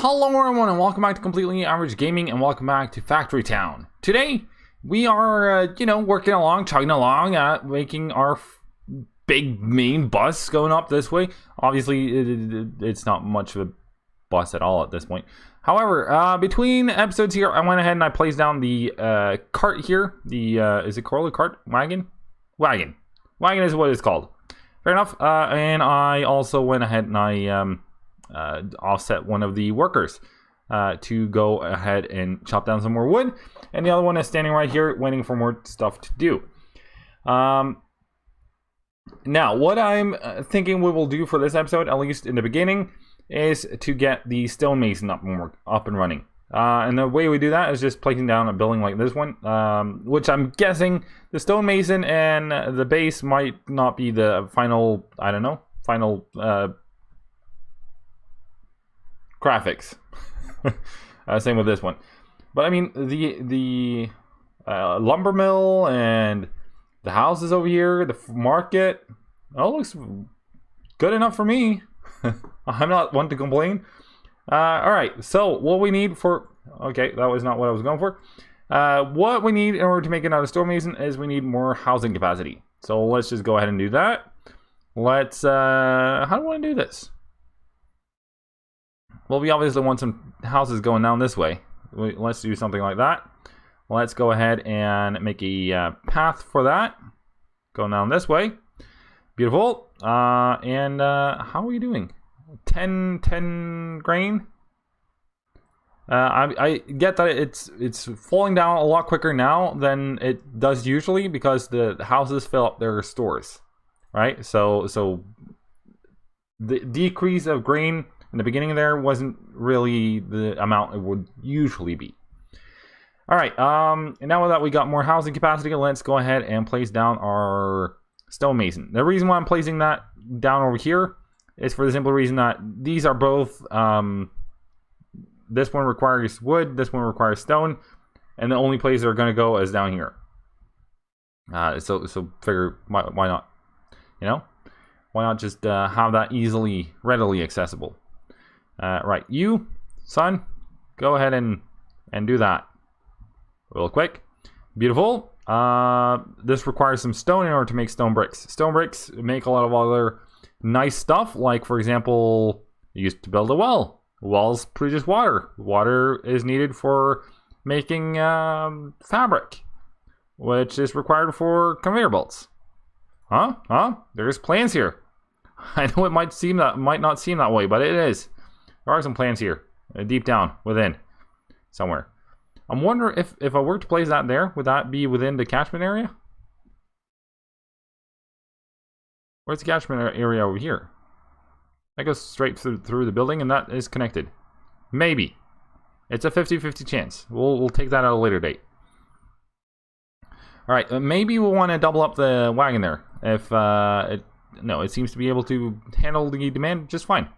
Hello everyone and welcome back to Completely Average Gaming and welcome back to Factory Town. Today we are, working along, chugging along, making our big main bus going up this way. Obviously it's not much of a bus at all at this point. However, between episodes here, I went ahead and I placed down the cart here. The, is it called a cart? Wagon? Wagon. Wagon is what it's called. Fair enough. And I also went ahead and I offset one of the workers to go ahead and chop down some more wood, and the other one is standing right here waiting for more stuff to do. Now what I'm thinking we will do for this episode, at least in the beginning, is to get the stonemason up and running, and the way we do that is just placing down a building like this one, which I'm guessing the stonemason and the base might not be the final, graphics. Same with this one, but I mean the lumber mill and the houses over here, the market, all looks good enough for me. I'm not one to complain. All right, so what we need for, okay, that was not what I was going for. What we need in order to make another stonemason is we need more housing capacity. So let's just go ahead and do that. Let's how do I want to do this? Well, we obviously want some houses going down this way. Let's do something like that. Let's go ahead and make a path for that. Going down this way. Beautiful. And how are we doing? 10 grain? I get that it's falling down a lot quicker now than it does usually because the houses fill up their stores. Right? So the decrease of grain in the beginning there wasn't really the amount it would usually be. Alright, and now that we got more housing capacity, let's go ahead and place down our stonemason. The reason why I'm placing that down over here is for the simple reason that these are both, this one requires wood, this one requires stone, and the only place they're going to go is down here. So figure, why not? Why not just have that readily accessible? Right, you, son, go ahead and do that real quick. Beautiful. This requires some stone in order to make stone bricks. Stone bricks make a lot of other nice stuff, like, for example, used to build a well. Wells produce water. Water is needed for making fabric, which is required for conveyor belts. Huh? There's plans here. I know it might not seem that way, but it is. There are some plans here, deep down within, somewhere. I'm wondering if I were to place that there, would that be within the catchment area? Where's the catchment area over here? That goes straight through the building, and that is connected. Maybe. It's a 50-50 chance. We'll take that at a later date. All right, maybe we'll want to double up the wagon there. It seems to be able to handle the demand just fine.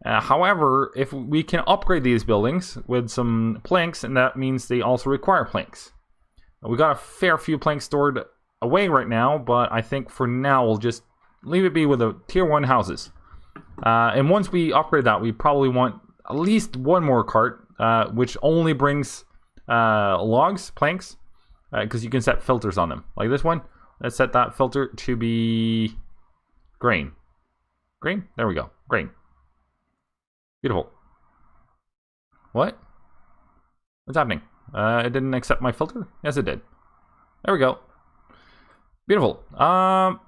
However, if we can upgrade these buildings with some planks, and that means they also require planks. We got a fair few planks stored away right now, but I think for now we'll just leave it be with the tier 1 houses. And once we upgrade that, we probably want at least one more cart, which only brings planks, because you can set filters on them. Like this one, let's set that filter to be grain. Grain? There we go. Grain. Beautiful. What? What's happening? It didn't accept my filter? Yes, it did. There we go. Beautiful. Why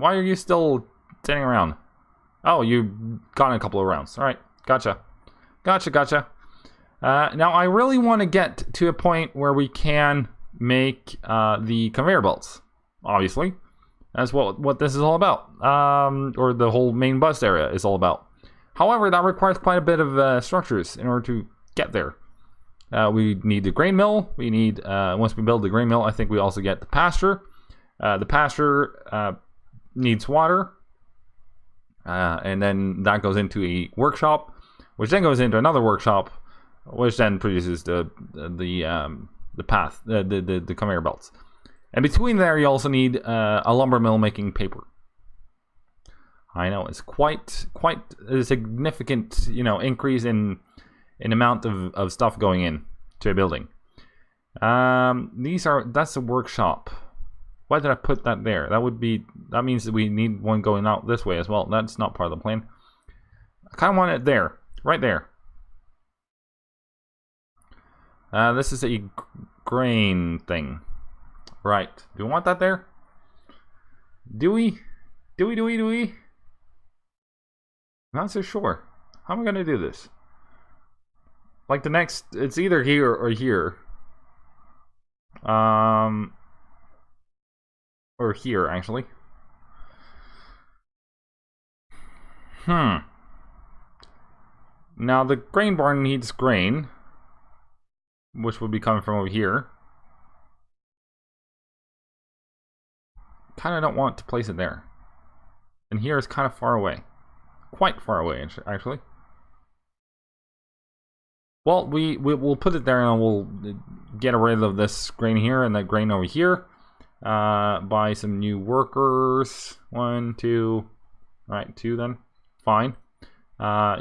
are you still standing around? Oh, you got a couple of rounds. All right. Gotcha. Now, I really want to get to a point where we can make the conveyor belts. Obviously. That's what this is all about. Or the whole main bus area is all about. However, that requires quite a bit of structures in order to get there. We need the grain mill. We need, once we build the grain mill, I think we also get the pasture. The pasture needs water. And then that goes into a workshop, which then goes into another workshop, which then produces the conveyor belts. And between there, you also need a lumber mill making paper. I know it's quite a significant, increase in an amount of stuff going in to a building. That's a workshop. Why did I put that there? That means that we need one going out this way as well. That's not part of the plan. I kind of want it there, right there. This is a grain thing. Right. Do we want that there? Do we? Do we? I'm not so sure. How am I going to do this? Like the next, it's either here or here. Or here, actually. Now the grain barn needs grain, which will be coming from over here. Kind of don't want to place it there. And here is kind of far away. Quite far away, actually. Well, we'll put it there and we'll get rid of this grain here and that grain over here. Buy some new workers. 1, 2. Alright, 2 then. Fine.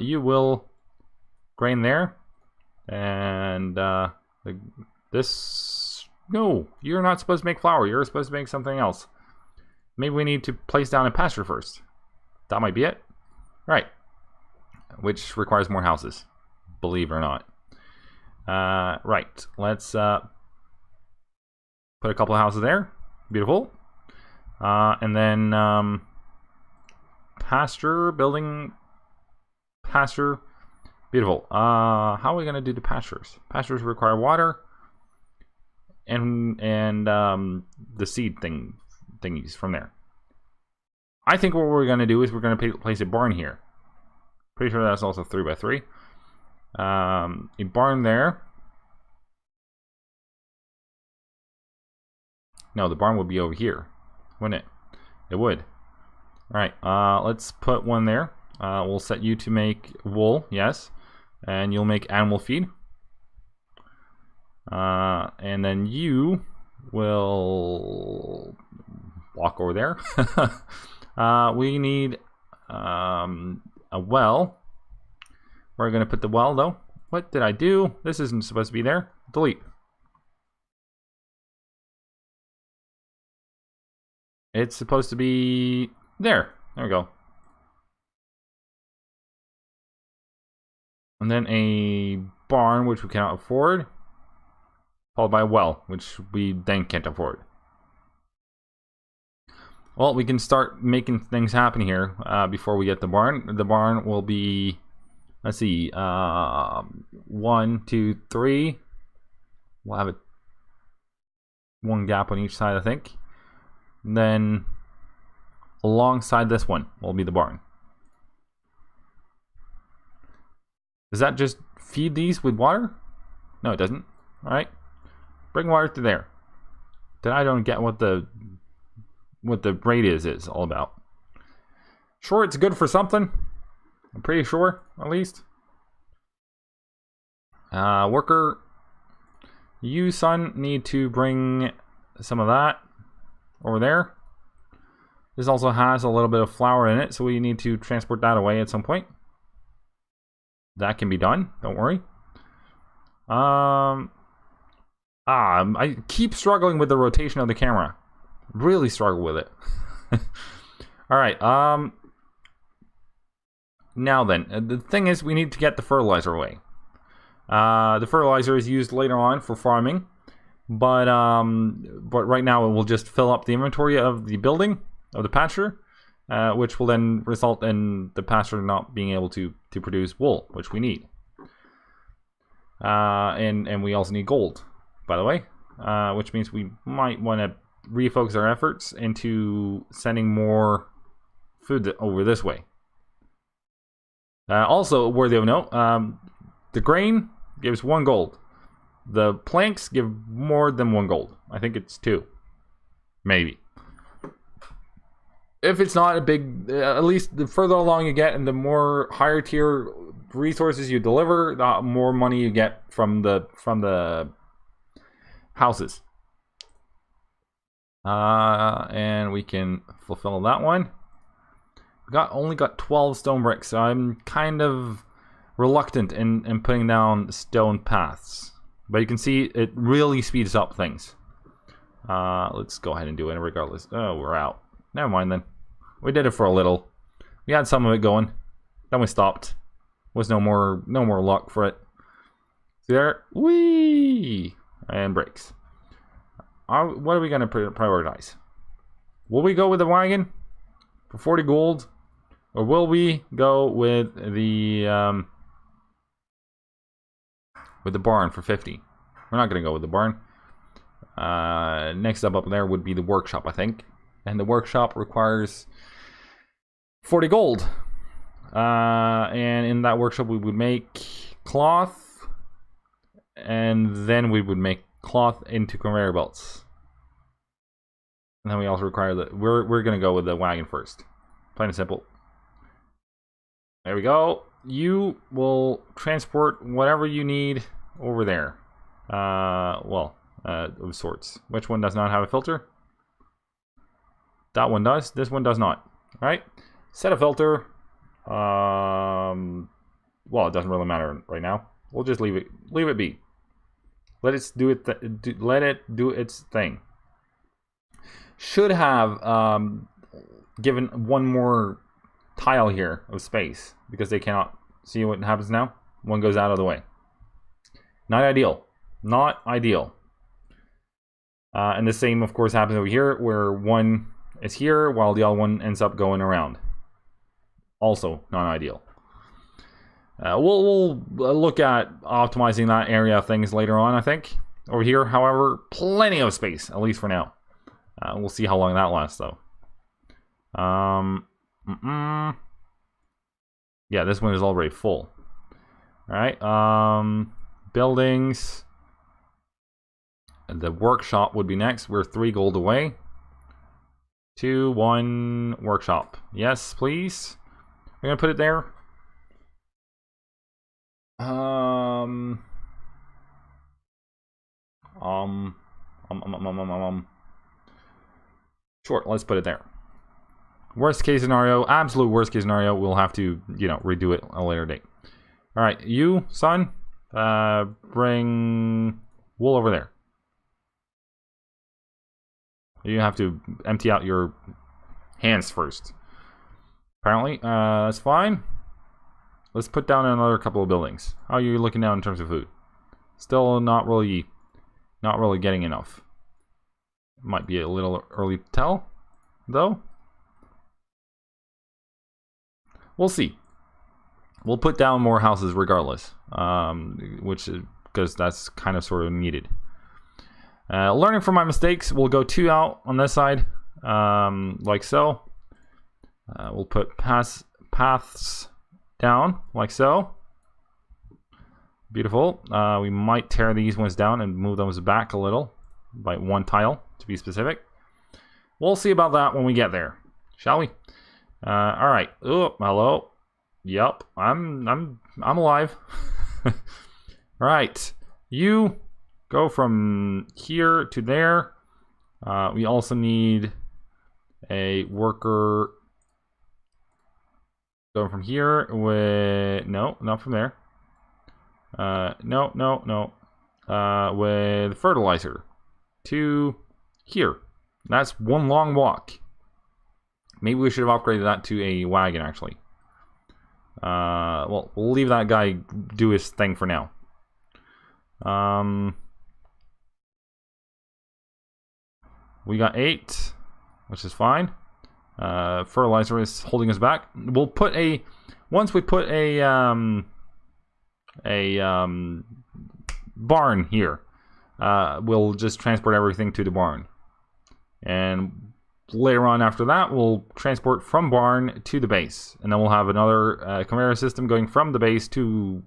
You will grain there. And this... No, you're not supposed to make flour. You're supposed to make something else. Maybe we need to place down a pasture first. That might be it. Right. Which requires more houses. Believe it or not. Right. Let's put a couple of houses there. Beautiful. And then pasture, building pasture. Beautiful. How are we going to do the pastures? Pastures require water and the seed thingies from there. I think what we're going to do is we're going to place a barn here. Pretty sure that's also 3x3. A barn there. No, the barn would be over here, wouldn't it? It would. Alright, let's put one there. We'll set you to make wool, yes. And you'll make animal feed. And then you will walk over there. We need a well. We're going to put the well, though. What did I do? This isn't supposed to be there. Delete. It's supposed to be there. There we go. And then a barn, which we cannot afford. Followed by a well, which we then can't afford. Well, we can start making things happen here before we get the barn. The barn will be, let's see, 1, 2, 3. We'll have one gap on each side, I think. And then alongside this one will be the barn. Does that just feed these with water? No, it doesn't. All right, bring water to there. Then I don't get what the radius is all about. Sure, it's good for something. I'm pretty sure, at least. Worker, you, son, need to bring some of that over there. This also has a little bit of flour in it, so we need to transport that away at some point. That can be done, don't worry. I keep struggling with the rotation of the camera. Really struggle with it. Alright, now then, the thing is we need to get the fertilizer away. The fertilizer is used later on for farming, but right now it will just fill up the inventory of the building, of the pasture, which will then result in the pasture not being able to produce wool, which we need. And we also need gold, by the way, which means we might want to refocus our efforts into sending more food over this way. Also, worthy of note, the grain gives 1 gold. The planks give more than 1 gold. I think it's 2. Maybe. If it's not a big, at least the further along you get and the more higher tier resources you deliver, the more money you get from the houses. And we can fulfill that one. Only got 12 stone bricks, so I'm kind of reluctant in putting down stone paths. But you can see it really speeds up things. Let's go ahead and do it regardless. Oh, we're out. Never mind then. We did it for a little. We had some of it going. Then we stopped. Was no more luck for it. See there? Whee! And brakes. What are we going to prioritize? Will we go with the wagon for 40 gold? Or will we go with the barn for 50? We're not going to go with the barn. Next up there would be the workshop, I think. And the workshop requires 40 gold. And in that workshop we would make cloth. And then we would make cloth into conveyor belts. And then we also require that we're going to go with the wagon first. Plain and simple. There we go. You will transport whatever you need over there. Of sorts. Which one does not have a filter? That one does. This one does not. Alright. Set a filter. Well, it doesn't really matter right now. We'll just leave it be. Let it do it. Let it do its thing. Should have given one more tile here of space because they cannot see what happens now. One goes out of the way. Not ideal. Not ideal. And the same, of course, happens over here where one is here while the other one ends up going around. Also not ideal. We'll look at optimizing that area of things later on, I think. Over here, however, plenty of space, at least for now. We'll see how long that lasts, though. Yeah, this one is already full. Alright, buildings. The workshop would be next. We're 3 gold away. 2, 1, workshop. Yes, please. We're gonna put it there. Sure, let's put it there. Worst case scenario, absolute worst case scenario, we'll have to, redo it a later date. Alright, you, son, bring wool over there. You have to empty out your hands first. Apparently, that's fine. Let's put down another couple of buildings. How are you looking down in terms of food? Still not really getting enough. Might be a little early to tell, though. We'll see. We'll put down more houses regardless, because that's kind of sort of needed. Learning from my mistakes, we'll go 2 out on this side, like so. We'll put paths down, like so. Beautiful. We might tear these ones down and move those back a little, by 1 tile to be specific. We'll see about that when we get there, shall we? All right. Oh, hello. Yep, I'm alive. All right, you go from here to there. We also need a worker going from here with no, not from there. No. With fertilizer to here. That's one long walk. Maybe we should have upgraded that to a wagon, actually. Well, we'll leave that guy do his thing for now. We got 8, which is fine. Fertilizer is holding us back. We'll put a... Once we put a barn here, we'll just transport everything to the barn. And later on after that, we'll transport from barn to the base. And then we'll have another conveyor system going from the base to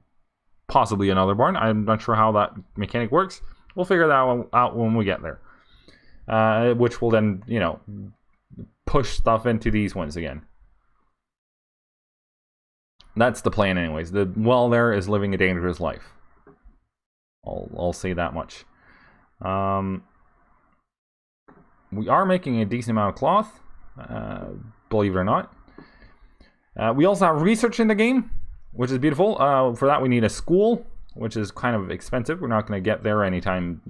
possibly another barn. I'm not sure how that mechanic works. We'll figure that out when we get there. Which will then, push stuff into these ones again. That's the plan anyways. The well there is living a dangerous life. I'll say that much. We are making a decent amount of cloth, believe it or not. We also have research in the game. which is beautiful. For that, we need a school, which is kind of expensive. We're not going to get there anytime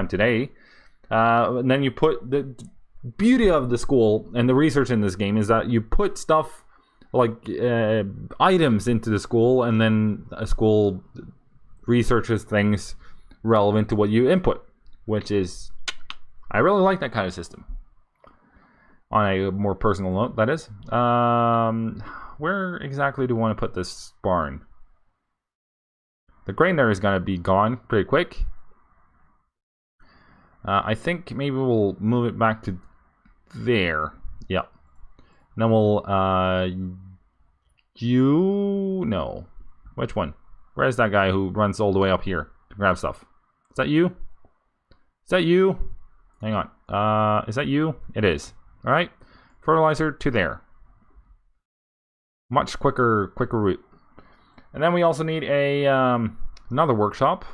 today. And then you put the beauty of the school and the research in this game is that you put stuff like items into the school, and then a school researches things relevant to what you input, which is, I really like that kind of system. On a more personal note, that is. Where exactly do we want to put this barn? The grain there is going to be gone pretty quick. I think maybe we'll move it back to there. Yep. And then we'll, no. Which one? Where's that guy who runs all the way up here to grab stuff? Is that you? Is that you? Hang on. Is that you? It is. All right. Fertilizer to there. Much quicker route. And then we also need a another workshop.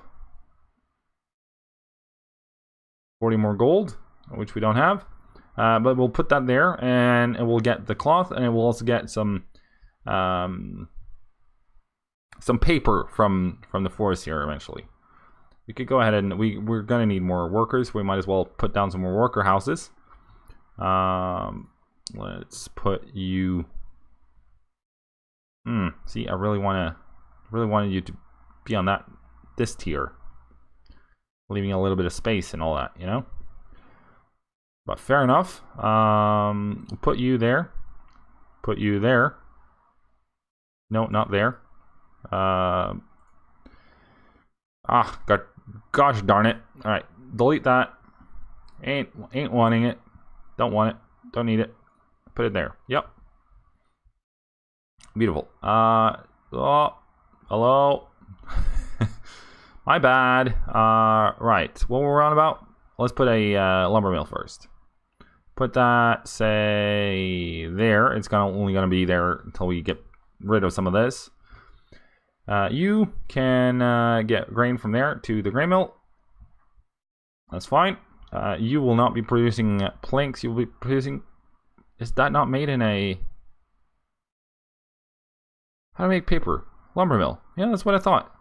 40 more gold, which we don't have. But we'll put that there, and it will get the cloth, and it will also get some paper from the forest here eventually. We could go ahead and we're gonna need more workers. We might as well put down some more worker houses. Let's put you. See, I really wanted you to be on this tier, leaving a little bit of space and all that, you know. But fair enough. Put you there. Put you there. No, not there. Gosh darn it. All right, delete that. Ain't wanting it. Don't want it. Don't need it. Put it there. Yep. Beautiful. Oh, hello. My bad. Right. What were we on about? Let's put a lumber mill first. Put that, say, there. It's only gonna be there until we get rid of some of this. You can get grain from there to the grain mill. That's fine. You will not be producing planks. You'll be producing. Is that not made in a? How to make paper? Lumber mill. Yeah, that's what I thought.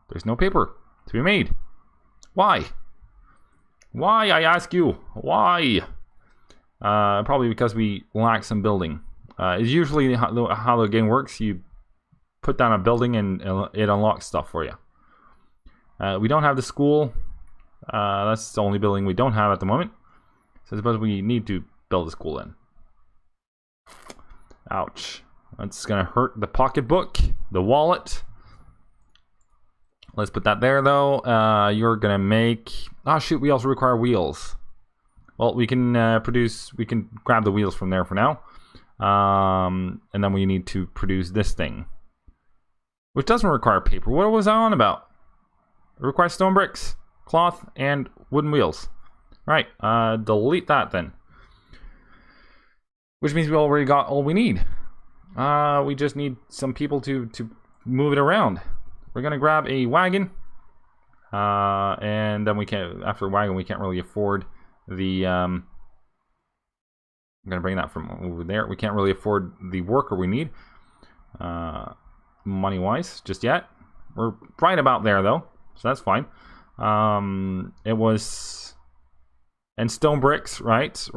There's no paper to be made. Why? Why, I ask you? Why? Probably because we lack some building. It's usually how the game works. You put down a building and it unlocks stuff for you. We don't have the school. That's the only building we don't have at the moment. So I suppose we need to build a school in. Ouch. That's going to hurt the pocketbook, the wallet. Let's put that there, though. You're going to make... Oh, shoot, we also require wheels. Well, we can we can grab the wheels from there for now. And then we need to produce this thing. Which doesn't require paper. What was I on about? It requires stone bricks, cloth, and wooden wheels. Right, delete that then. Which means we already got all we need. We just need some people to move it around. We're gonna grab a wagon, and then we can't. After a wagon, we can't really afford the. I'm gonna bring that from over there. We can't really afford the worker we need, money-wise, just yet. We're right about there though, so that's fine. It was, and stone bricks, right.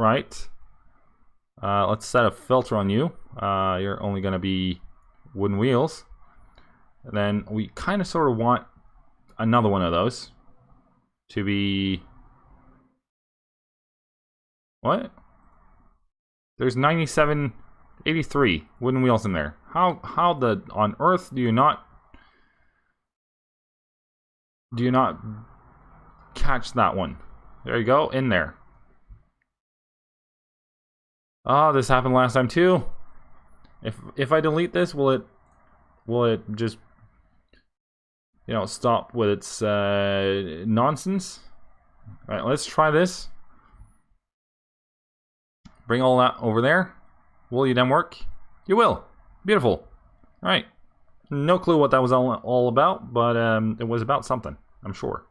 Let's set a filter on you. You're only gonna be wooden wheels. And then we kind of sort of want another one of those to be... What? There's 83 wooden wheels in there. How on earth do you not catch that one? There you go, in there. Oh, this happened last time too. If I delete this, will it just, you know, stop with its nonsense? All right, let's try this. Bring all that over there. Will you then work? You will. Beautiful. All right. No clue what that was all about, but it was about something, I'm sure.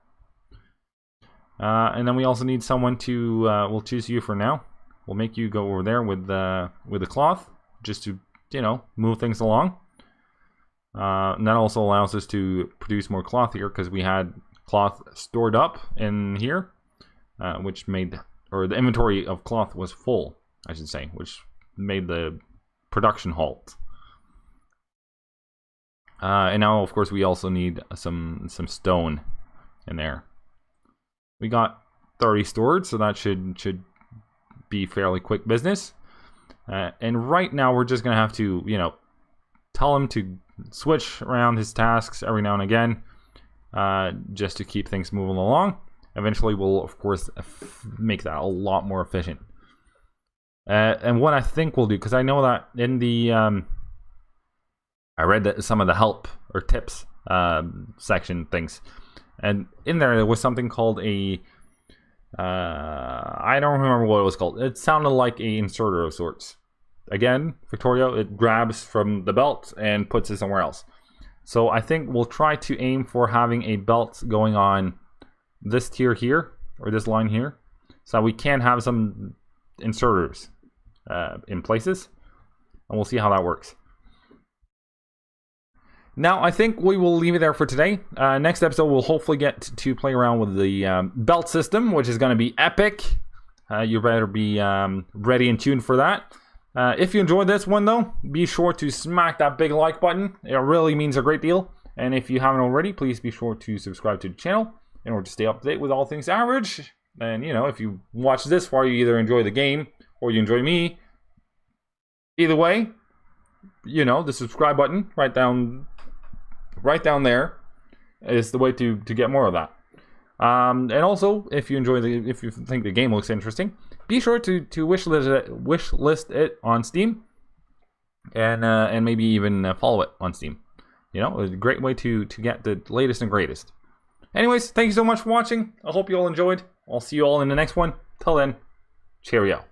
And then we also need someone to. We'll choose you for now. We'll make you go over there with the cloth, just to, you know, move things along. And that also allows us to produce more cloth here because we had cloth stored up in here, which made, or the inventory of cloth was full, I should say, which made the production halt. And now, of course, we also need some stone in there. We got 30 stored, so that should be fairly quick business. And right now, we're just gonna have to, you know, tell him to switch around his tasks every now and again, just to keep things moving along. Eventually, we'll of course make that a lot more efficient. And what I think we'll do, because I know that in the I read that some of the help or tips section things, and in there was something called a I don't remember what it was called. It sounded like a inserter of sorts. Again, Factorio, it grabs from the belt and puts it somewhere else. So I think we'll try to aim for having a belt going on this tier here, or this line here, so we can have some inserters in places, and we'll see how that works. Now, I think we will leave it there for today. Next episode, we'll hopefully get to play around with the belt system, which is going to be epic. You better be ready and tuned for that. If you enjoyed this one, though, be sure to smack that big like button. It really means a great deal. And if you haven't already, please be sure to subscribe to the channel in order to stay up to date with all things average. And, you know, if you watch this far, you either enjoy the game or you enjoy me. Either way, you know, the subscribe button right down there is the way to get more of that. And also, if you think the game looks interesting, be sure to wish list it on Steam, and maybe even follow it on Steam. You know, it's a great way to get the latest and greatest. Anyways, thank you so much for watching. I hope you all enjoyed. I'll see you all in the next one. Till then, cheerio.